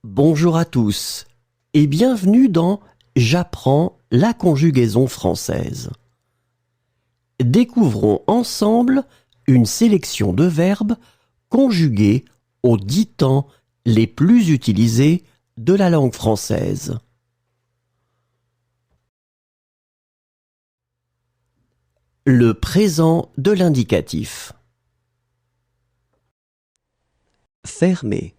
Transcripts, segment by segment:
Bonjour à tous et bienvenue dans J'apprends la conjugaison française. Découvrons ensemble une sélection de verbes conjugués aux 10 temps les plus utilisés de la langue française. Le présent de l'indicatif. Fermer.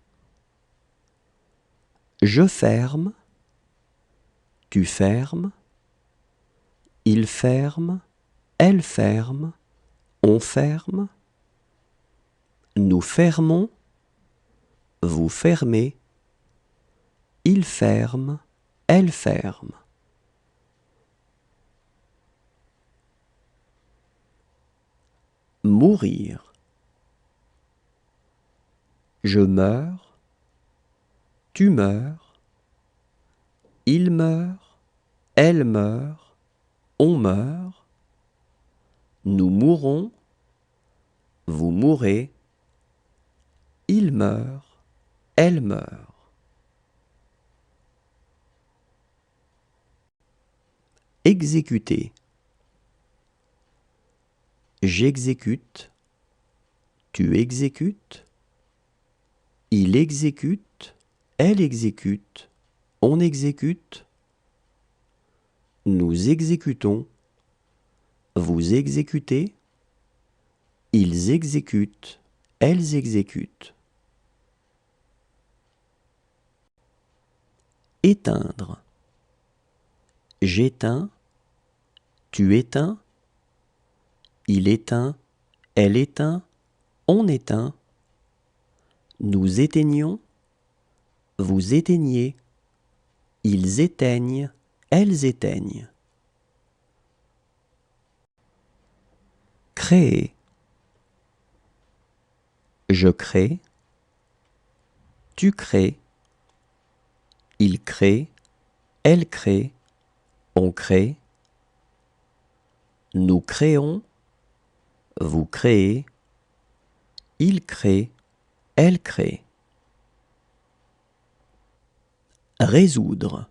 Je ferme. Tu fermes. Il ferme. Elle ferme. On ferme. Nous fermons. Vous fermez. Il ferme. Elle ferme. Mourir. Je meurs. Tu meurs. Il meurt. Elle meurt. On meurt. Nous mourrons. Vous mourrez. Il meurt. Elle meurt. Exécuter. J'exécute. Tu exécutes. Il exécute. Elle exécute. On exécute. Nous exécutons. Vous exécutez. Ils exécutent. Elles exécutent. Éteindre. J'éteins. Tu éteins. Il éteint. Elle éteint. On éteint. Nous éteignons. Vous éteignez. Ils éteignent. Elles éteignent. Créer. Je crée. Tu crées. Il crée. Elle crée. On crée. Nous créons. Vous créez. Il crée. Elle crée. Résoudre.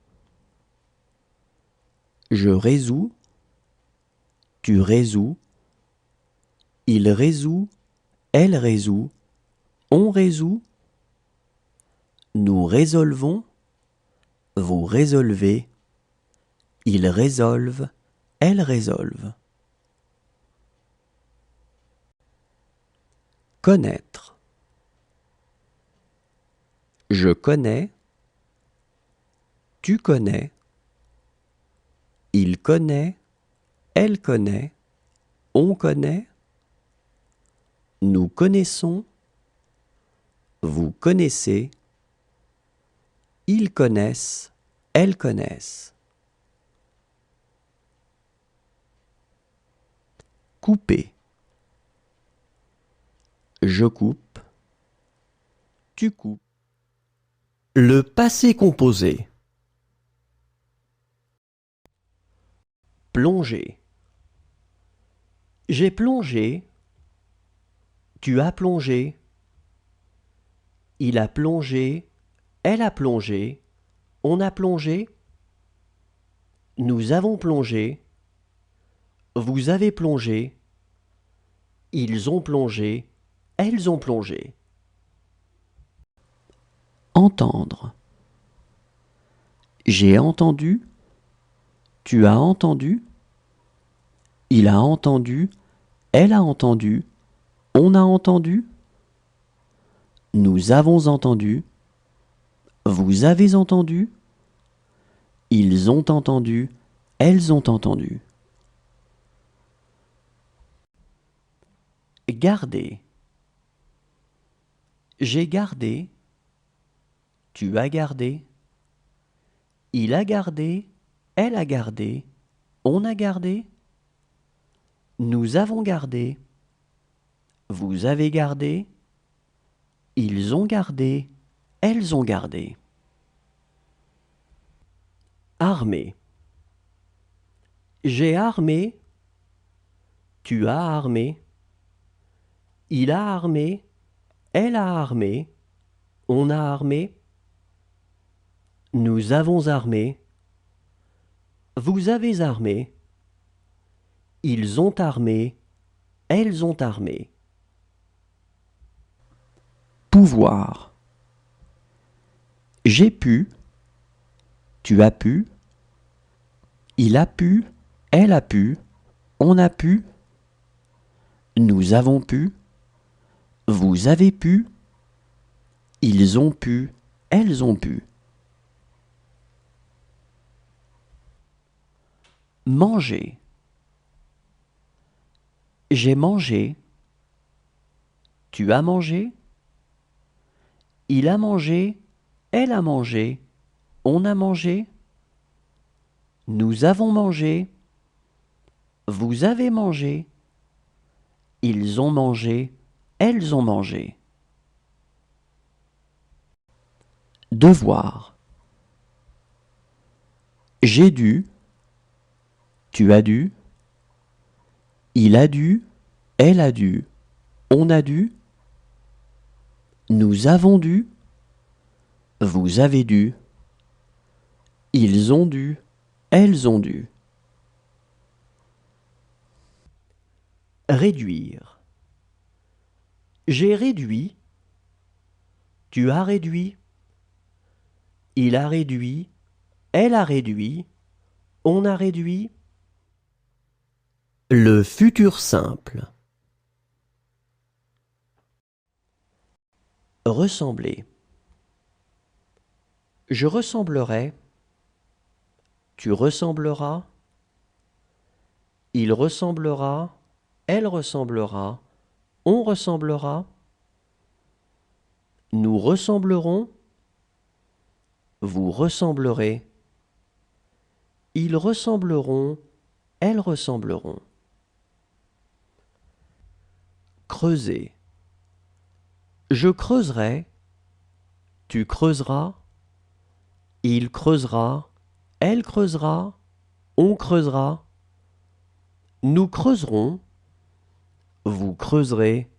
Je résous. Tu résous. Il résout. Elle résout. On résout. Nous résolvons. Vous résolvez. Ils résolvent. Elles résolvent. Connaître. Je connais. Tu connais. Il connaît. Elle connaît. On connaît. Nous connaissons. Vous connaissez. Ils connaissent. Elles connaissent. Couper. Je coupe. Tu coupes. Le passé composé. Plonger. J'ai plongé. Tu as plongé. Il a plongé. Elle a plongé. On a plongé. Nous avons plongé. Vous avez plongé. Ils ont plongé. Elles ont plongé. Entendre. J'ai entendu. Tu as entendu. Il a entendu. Elle a entendu. On a entendu. Nous avons entendu. Vous avez entendu. Ils ont entendu. Elles ont entendu. Garder. J'ai gardé. Tu as gardé. Il a gardé. Elle a gardé. On a gardé. Nous avons gardé. Vous avez gardé. Ils ont gardé. Elles ont gardé. Armé. J'ai armé. Tu as armé. Il a armé. Elle a armé. On a armé. Nous avons armé. Vous avez armé. Ils ont armé. Elles ont armé. Pouvoir. J'ai pu. Tu as pu. Il a pu. Elle a pu. On a pu. Nous avons pu. Vous avez pu. Ils ont pu. Elles ont pu. Manger. J'ai mangé. Tu as mangé. Il a mangé. Elle a mangé. On a mangé. Nous avons mangé. Vous avez mangé. Ils ont mangé. Elles ont mangé. Devoir. J'ai dû. Tu as dû. Il a dû. Elle a dû. On a dû. Nous avons dû. Vous avez dû. Ils ont dû. Elles ont dû. Réduire. J'ai réduit. Tu as réduit. Il a réduit. Elle a réduit. On a réduit. Le futur simple. Ressembler. Je ressemblerai. Tu ressembleras. Il ressemblera. Elle ressemblera. On ressemblera. Nous ressemblerons. Vous ressemblerez. Ils ressembleront. Elles ressembleront. Creuser. Je creuserai. Tu creuseras. Il creusera. Elle creusera. On creusera. Nous creuserons. Vous creuserez.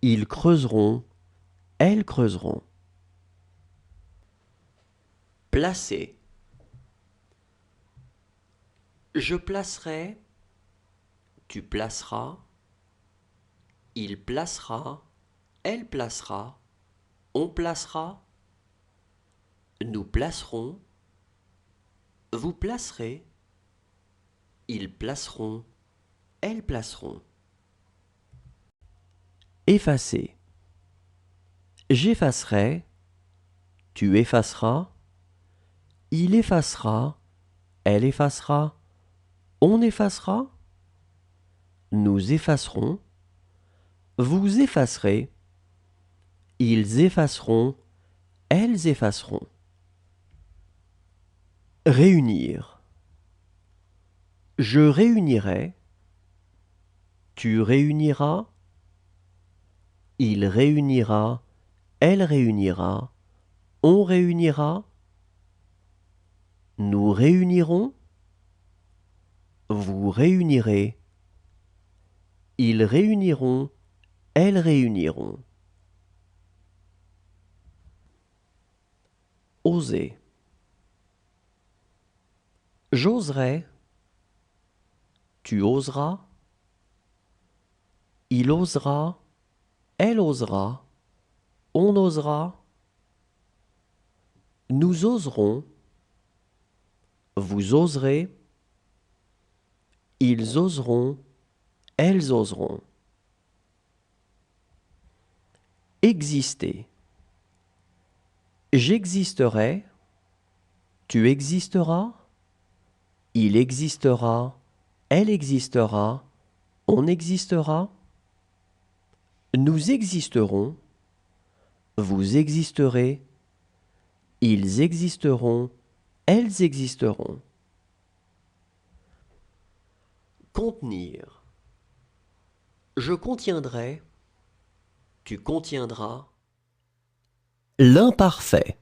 Ils creuseront. Elles creuseront. Placer. Je placerai. Tu placeras. Il placera. Elle placera. On placera. Nous placerons. Vous placerez. Ils placeront. Elles placeront. Effacer. J'effacerai. Tu effaceras. Il effacera. Elle effacera. On effacera. Nous effacerons. Vous effacerez. Ils effaceront. Elles effaceront. Réunir. Je réunirai. Tu réuniras. Il réunira. Elle réunira. On réunira. Nous réunirons. Vous réunirez. Ils réuniront. Elles réuniront. Oser. J'oserai. Tu oseras. Il osera. Elle osera. On osera. Nous oserons. Vous oserez. Ils oseront. Elles oseront. Exister. J'existerai. Tu existeras. Il existera. Elle existera. On existera. Nous existerons. Vous existerez. Ils existeront. Elles existeront. Contenir. Je contiendrai. Tu contiendras. L'imparfait.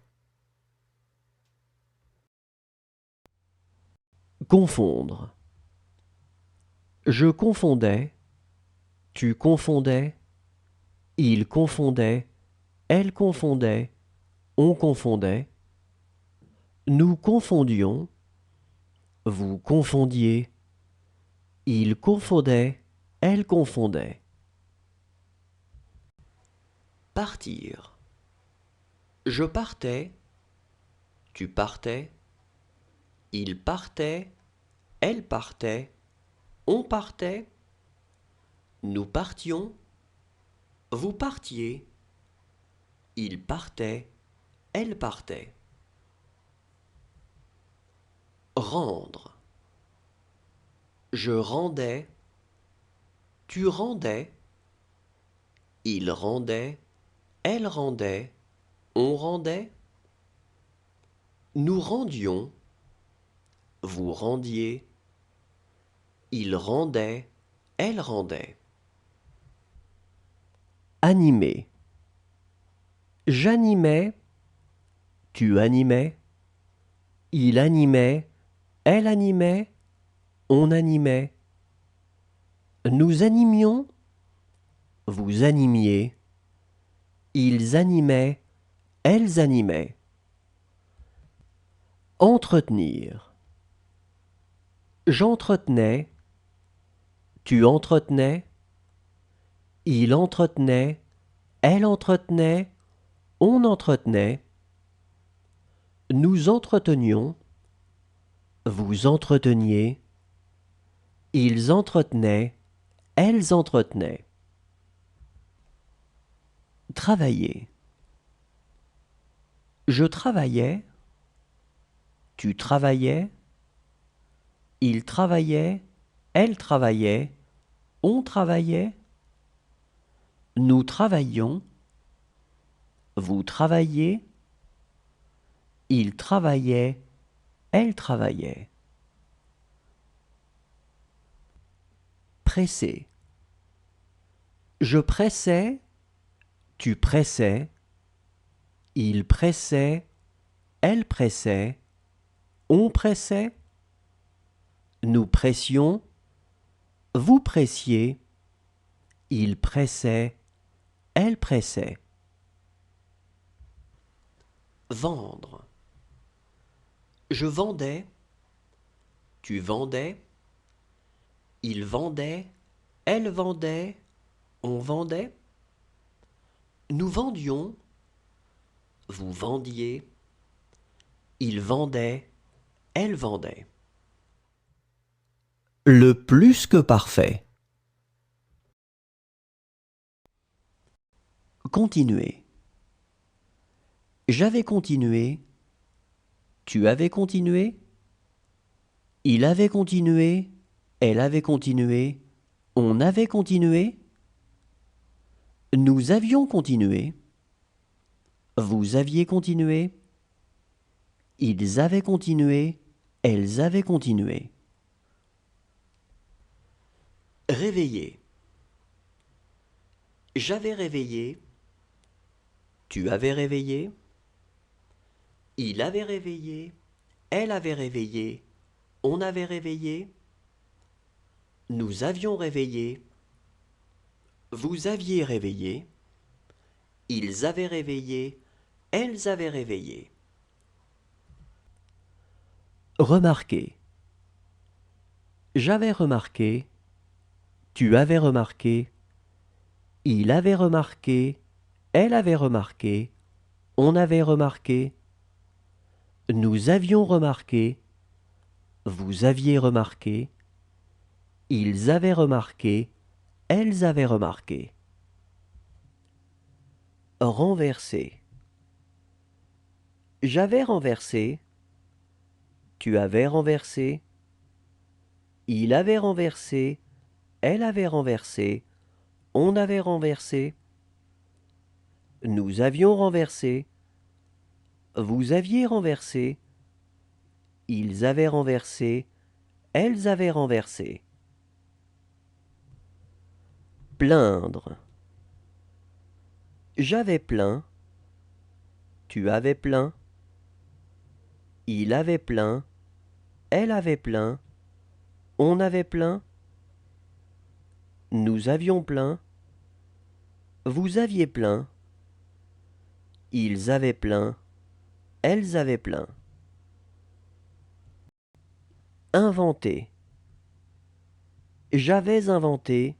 Confondre. Je confondais. Tu confondais. Il confondait. Elle confondait. On confondait. Nous confondions, vous confondiez, il confondait, elle confondait. Partir. Je partais, tu partais, il partait, elle partait, on partait, nous partions, vous partiez, il partait, elle partait. Rendre. Je rendais, tu rendais, il rendait, elle rendait, on rendait, nous rendions, vous rendiez, il rendait, elle rendait. Animer. J'animais, tu animais, il animait, elle animait, on animait. Nous animions, vous animiez, ils animaient, elles animaient. Entretenir. J'entretenais, tu entretenais, il entretenait, elle entretenait, on entretenait. Nous entretenions, vous entreteniez, ils entretenaient, elles entretenaient. Travailler. Je travaillais, tu travaillais, il travaillait, elle travaillait, on travaillait. Nous travaillions, vous travailliez, il travaillait, elle travaillait. Presser. Je pressais, tu pressais, il pressait, elle pressait, on pressait. Nous pressions, vous pressiez, il pressait, elle pressait. Vendre. Je vendais, tu vendais, il vendait, elle vendait, on vendait. Nous vendions, vous vendiez, il vendait, elle vendait. Le plus que parfait. Continuer. J'avais continué, tu avais continué, il avait continué, elle avait continué, on avait continué, nous avions continué, vous aviez continué, ils avaient continué, elles avaient continué. Réveiller. J'avais réveillé, tu avais réveillé, il avait réveillé, elle avait réveillé, on avait réveillé, nous avions réveillé, vous aviez réveillé, ils avaient réveillé, elles avaient réveillé. Remarquer. J'avais remarqué, tu avais remarqué, il avait remarqué, elle avait remarqué, on avait remarqué, nous avions remarqué, vous aviez remarqué, ils avaient remarqué, elles avaient remarqué. Renverser. J'avais renversé, tu avais renversé, il avait renversé, elle avait renversé, on avait renversé, nous avions renversé, vous aviez renversé, ils avaient renversé, elles avaient renversé. Plaindre. J'avais plaint, tu avais plaint, il avait plaint, elle avait plaint, on avait plaint, nous avions plaint, vous aviez plaint, ils avaient plaint, elles avaient plaint. Inventer. J'avais inventé.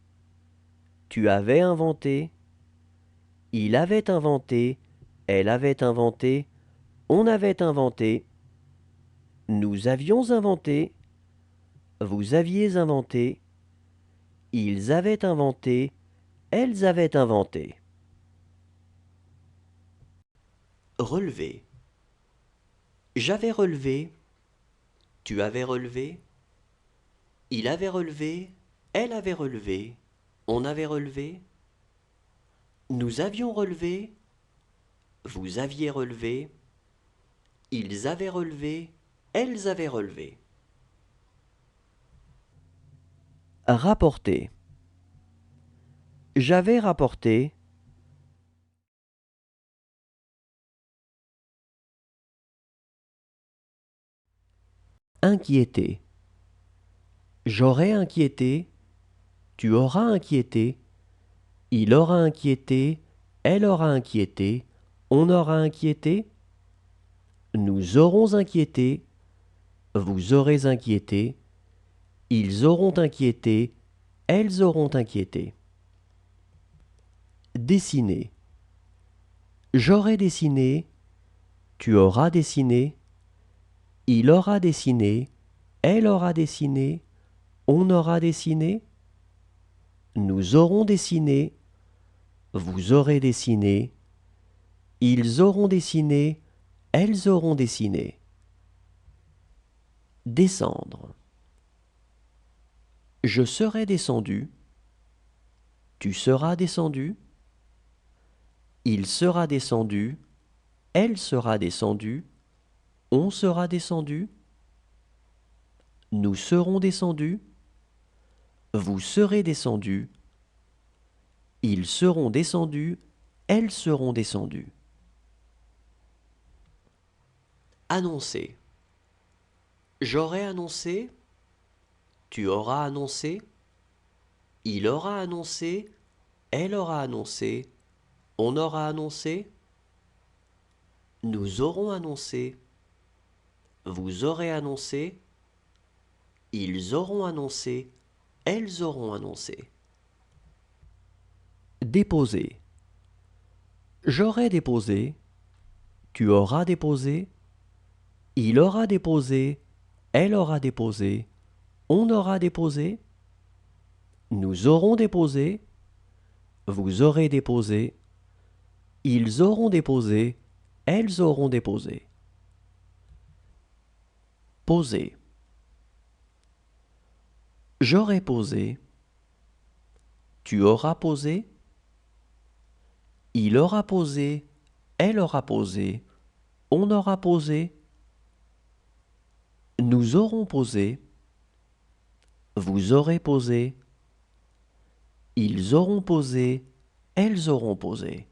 Tu avais inventé. Il avait inventé. Elle avait inventé. On avait inventé. Nous avions inventé. Vous aviez inventé. Ils avaient inventé. Elles avaient inventé. Relever. J'avais relevé. Tu avais relevé. Il avait relevé. Elle avait relevé. On avait relevé. Nous avions relevé. Vous aviez relevé. Ils avaient relevé. Elles avaient relevé. Rapporter. J'avais rapporté. Inquiéter. J'aurais inquiété. Tu auras inquiété. Il aura inquiété. Elle aura inquiété. On aura inquiété. Nous aurons inquiété. Vous aurez inquiété. Ils auront inquiété. Elles auront inquiété. Dessiner. J'aurai dessiné. Tu auras dessiné. Il aura dessiné. Elle aura dessiné. On aura dessiné. Nous aurons dessiné. Vous aurez dessiné. Ils auront dessiné. Elles auront dessiné. Descendre. Je serai descendu. Tu seras descendu. Il sera descendu. Elle sera descendue. On sera descendu. Nous serons descendus. Vous serez descendus. Ils seront descendus. Elles seront descendues. Annoncer. J'aurais annoncé. Tu auras annoncé. Il aura annoncé. Elle aura annoncé. On aura annoncé. Nous aurons annoncé. Vous aurez annoncé. Ils auront annoncé. Elles auront annoncé. Déposer. J'aurai déposé. Tu auras déposé. Il aura déposé. Elle aura déposé. On aura déposé. Nous aurons déposé. Vous aurez déposé. Ils auront déposé. Elles auront déposé. Poser. J'aurai posé. Tu auras posé. Il aura posé. Elle aura posé. On aura posé. Nous aurons posé. Vous aurez posé. Ils auront posé. Elles auront posé.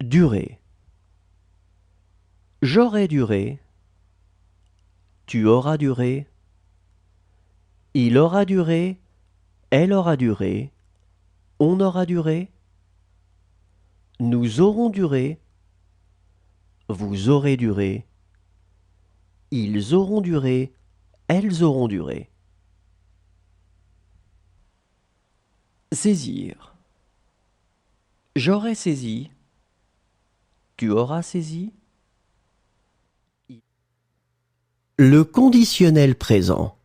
Durer. J'aurai duré. Tu auras duré. Il aura duré. Elle aura duré. On aura duré. Nous aurons duré. Vous aurez duré. Ils auront duré. Elles auront duré. Saisir. J'aurai saisi. Tu auras saisi. Le conditionnel présent.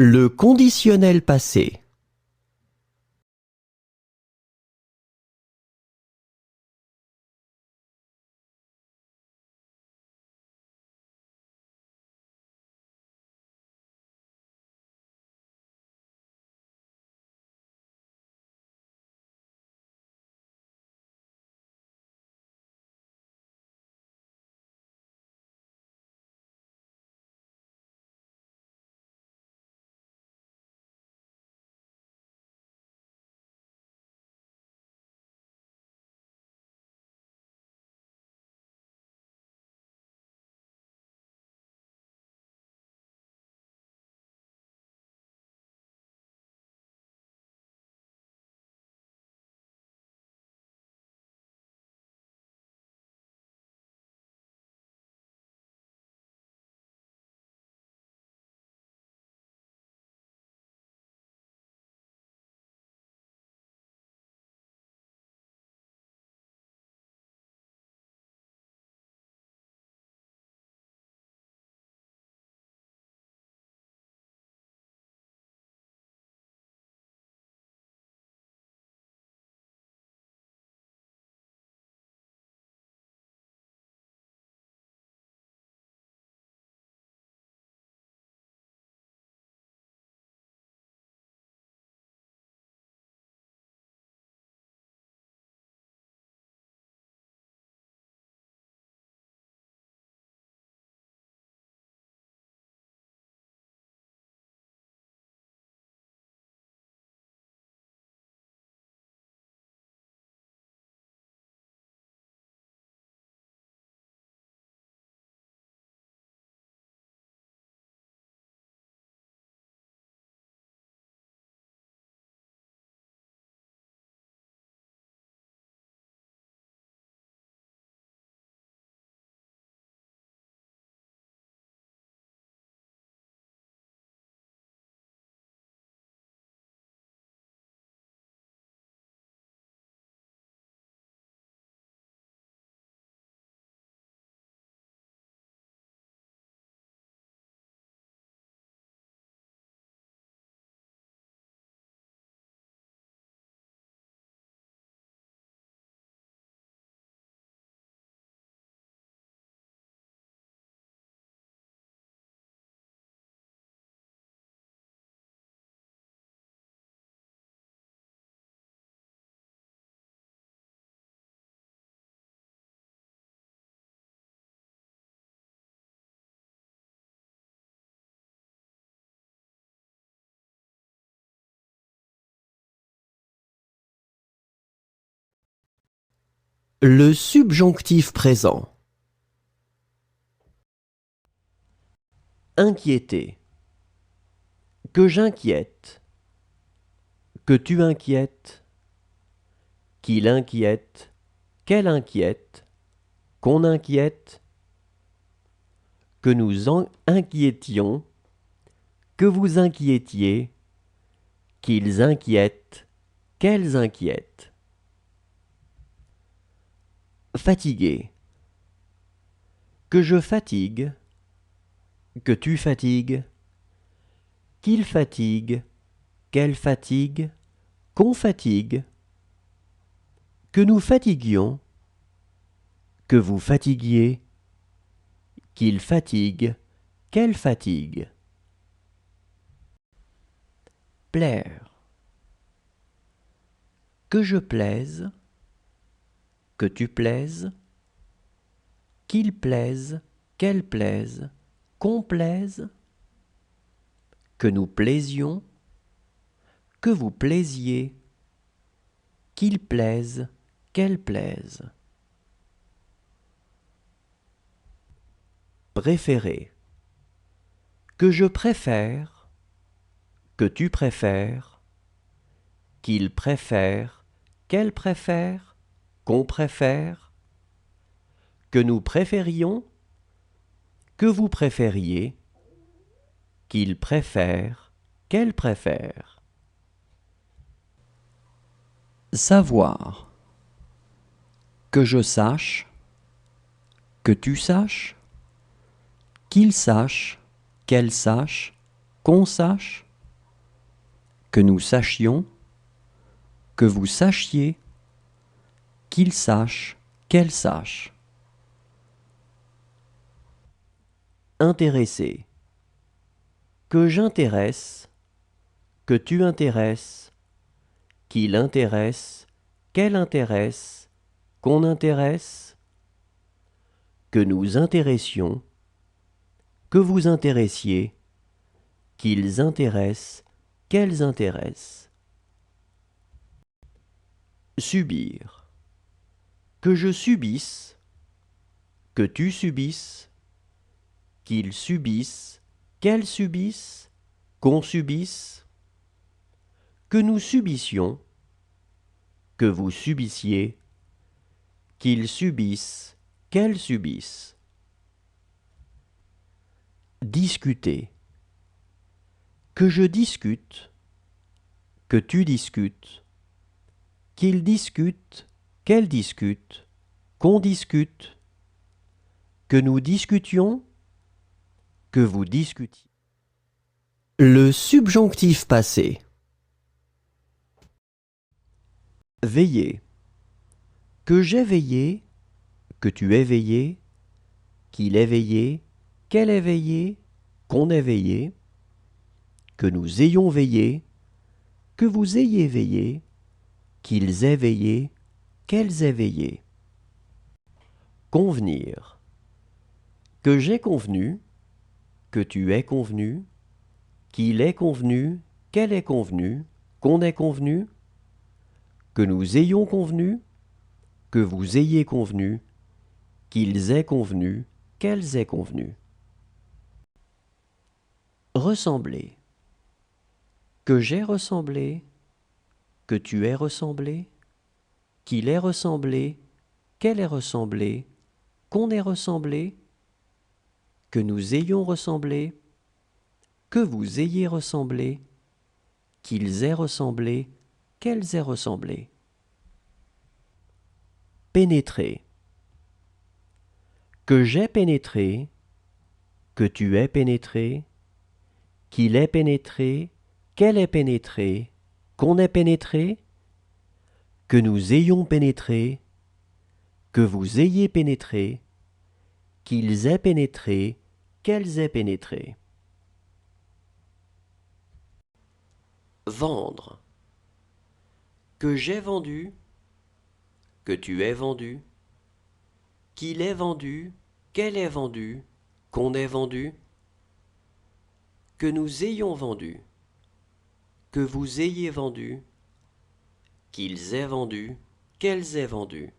Le conditionnel passé. Le subjonctif présent. Inquiéter. Que j'inquiète. Que tu inquiètes. Qu'il inquiète. Qu'elle inquiète. Qu'on inquiète. Que nous inquiétions. Que vous inquiétiez. Qu'ils inquiètent. Qu'elles inquiètent. Fatiguer. Que je fatigue. Que tu fatigues. Qu'il fatigue. Qu'elle fatigue. Qu'on fatigue. Que nous fatiguions. Que vous fatiguiez. Qu'il fatigue. Qu'elle fatigue. Plaire. Que je plaise. Que tu plaises. Qu'il plaise. Qu'elle plaise. Qu'on plaise. Que nous plaisions. Que vous plaisiez. Qu'il plaise. Qu'elle plaise. Préférer. Que je préfère. Que tu préfères. Qu'il préfère. Qu'elle préfère. Qu'on préfère. Que nous préférions. Que vous préfériez. Qu'il préfère. Qu'elle préfère. Savoir. Que je sache. Que tu saches. Qu'il sache. Qu'elle sache. Qu'on sache. que nous sachions, que vous sachiez, qu'il sache, qu'elle sache. Intéresser. Que j'intéresse, que tu intéresses, qu'il intéresse, qu'elle intéresse, qu'on intéresse, que nous intéressions, que vous intéressiez, qu'ils intéressent, qu'elles intéressent. Subir. Que je subisse, que tu subisses, qu'ils subissent, qu'elles subissent, qu'on subisse, que nous subissions, que vous subissiez, qu'ils subissent, qu'elles subissent. Discuter. Que je discute, que tu discutes, qu'ils discutent, qu'elles discutent, qu'on discute, que nous discutions, que vous discutiez. Le subjonctif passé. Veiller. Que j'ai veillé, que tu aies veillé, qu'il ait veillé, qu'elle ait veillé, qu'on ait veillé, que nous ayons veillé, que vous ayez veillé, qu'ils aient veillé, qu'elles aient veillé. Convenir. Que j'ai convenu, que tu aies convenu, qu'il ait convenu, qu'elle ait convenu, qu'on ait convenu, que nous ayons convenu, que vous ayez convenu, qu'ils aient convenu, qu'elles aient convenu. Ressembler. Que j'ai ressemblé, que tu aies ressemblé, qu'il ait ressemblé, qu'elle ait ressemblé, qu'on ait ressemblé, que nous ayons ressemblé, que vous ayez ressemblé, qu'ils aient ressemblé, qu'elles aient ressemblé. Pénétrer. Que j'ai pénétré, que tu aies pénétré, qu'il ait pénétré, qu'elle ait pénétré, qu'on ait pénétré, que nous ayons pénétré, que vous ayez pénétré, qu'ils aient pénétré, qu'elles aient pénétré. Vendre. Que j'ai vendu, que tu aies vendu, qu'il ait vendu, qu'elle ait vendu, qu'on ait vendu, que nous ayons vendu, que vous ayez vendu, qu'ils aient vendu, qu'elles aient vendu.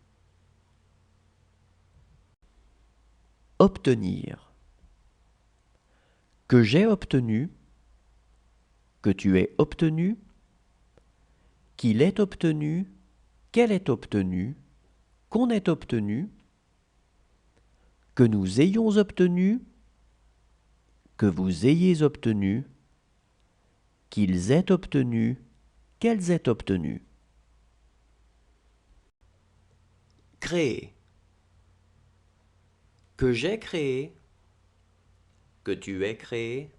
Obtenir. Que j'ai obtenu, que tu aies obtenu, qu'il ait obtenu, qu'elle ait obtenu, qu'on ait obtenu, que nous ayons obtenu, que vous ayez obtenu, qu'ils aient obtenu, qu'elles aient obtenu. Créer. Que j'ai créé, que tu aies créé,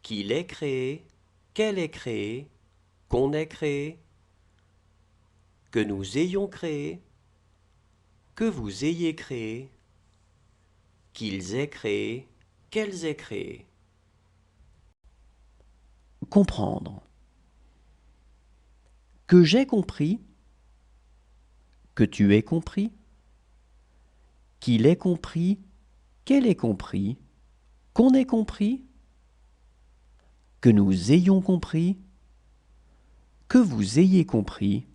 qu'il ait créé, qu'elle ait créé, qu'on ait créé, que nous ayons créé, que vous ayez créé, qu'ils aient créé, qu'elles aient créé. Comprendre. Que j'ai compris, que tu aies compris, qu'il ait compris, qu'elle ait compris, qu'on ait compris, que nous ayons compris, que vous ayez compris.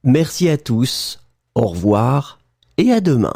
Merci à tous, au revoir et à demain.